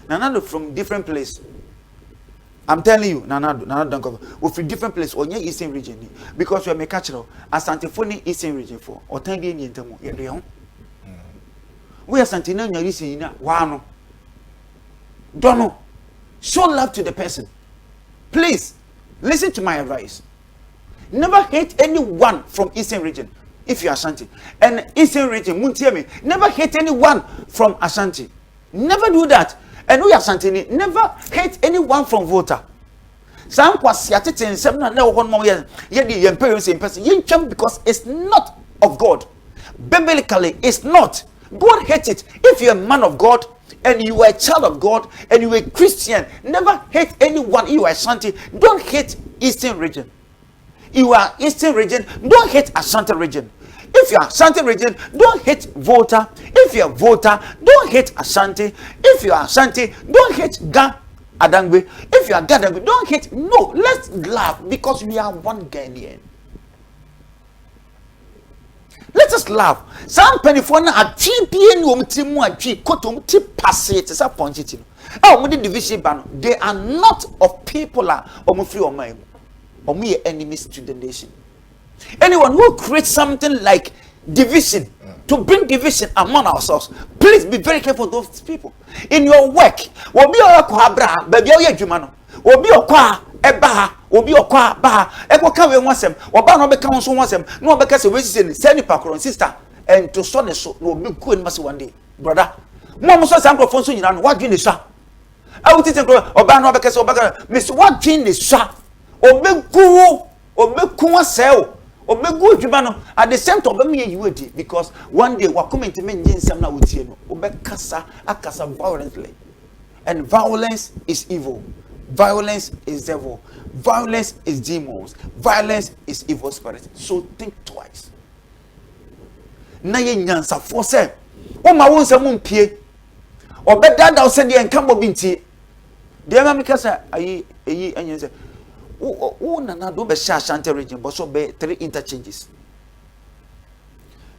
Nanado from different place. I'm telling you, Nanado don't cover. We from different place or near Eastern region because we are cultural. Asante Foni Eastern region for or Tangi in Tamo. We are Santina Yarisi. Wow. Don't know. Show love to the person. Please listen to my advice. Never hate anyone from Eastern region if you are Ashanti. And Eastern region, Muntiemi, never hate anyone from Ashanti. Never do that. And we are Ashanti, never hate anyone from Volta. Some kwasiate in 7 more years, yet the imperials in person, because it's not of God. Biblically, it's not. God hates it. If you're a man of God, and you are a child of God, and you are a Christian, never hate anyone. You are Ashanti. Don't hate Eastern region. You are Eastern region. Don't hate Ashanti region. If you are Ashanti region, don't hate Volta. If you are Volta, don't hate Ashanti. If you are Ashanti, don't hate Ga Adangbe. If you are Ga Adangbe, don't hate. No, let's laugh because we are one Ghanaian. Let us laugh. Some penifona are TPN timu achi kotum ti passe it is a point. Oh, the division ban. They are not of people are free or my or me enemies to the nation. Anyone who creates something like division to bring division among ourselves, please be very careful of those people. In your work, will be your quabra, baby, will be your qua ebaha, will be your qua baha, echo carry once them, or ban be council once them, no because of resistance, send a packer sister, and to son so will be good must one day, brother. Mom says I'm going to you what drink the shop. I will take or ban because of Miss what drink the shop, or make guru, or make kuma sell. Or be good jubano at the same time me you because one day we come into men some na with you or be kasa akasa violently, and violence is evil, violence is devil, violence is demons, violence is evil spirit. So think twice. Na ye nyansa for say o ma won sam mpie or be dada o say de enkambo binti de ma me kasa ayi enyen say oh, na do be share Ashanti region, but so be 3 interchanges.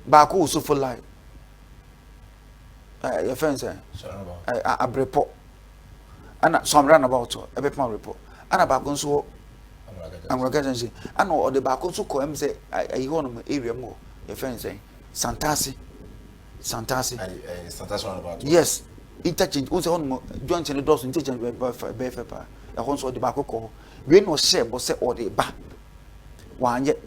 Baku so for life. Your friends say, a report. And some run about a bit more report. And a back so I'm going say, I know the back so come say, I want area more. Your friends say, Santasi. Yes, interchange. Also on joint and doors interchange by Befa. A horse or the back call. We no share but say or the back one yet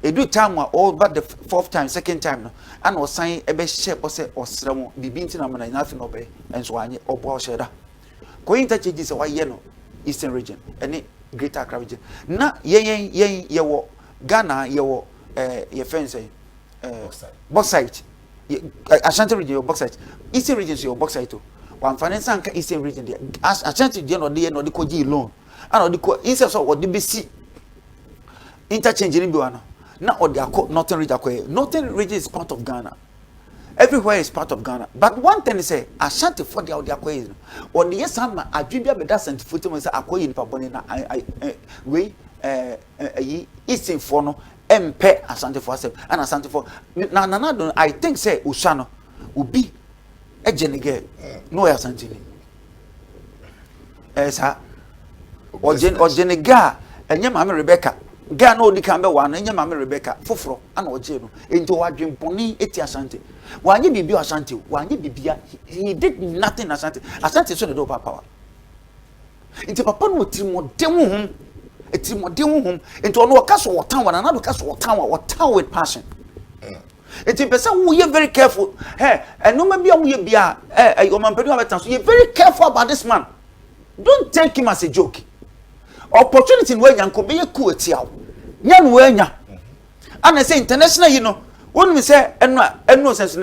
a do time all but the 4th time 2nd time no and was sign a best share but say or slam be being nothing obey and so on or bow shader going interchanges a yellow Eastern region any greater Accra region na ye Ghana your friends say bauxite Ashanti region your bauxite Eastern region your bauxite too one finance Eastern region there Ashanti no the koji loan. And the instead of what the BC interchange in Buana. Now or the northern region. Northern region is part of Ghana. Everywhere is part of Ghana. But one thing is say Ashanti for the equation. Or the yes, I'm a Jibia Bedas foot was acquainted in Pabonina. We Eastern Fono, MP Ashanti for and Ashanti for now. I think say Usano will be a genigay. No Ashanti. As her. Or Jenega, and your mamma Rebecca. Gano di Camber one, and your mamma Rebecca, Fufro, and Ojeno, into our dream pony, eti Ashanti. Why you be Ashanti? Why you be he did nothing Ashanti. Ashanti so the dope power. Into Papa would Timo Demo, a Timo Demo, into a castle or town, another castle or town with passion. It's a person we are very careful. Hey, and no maybe we be a woman, so you're very careful about this man. Don't take him as a joke. Opportunity in where you can be a cool tiao. Yan wenya. And I say international, when we say, and no sense.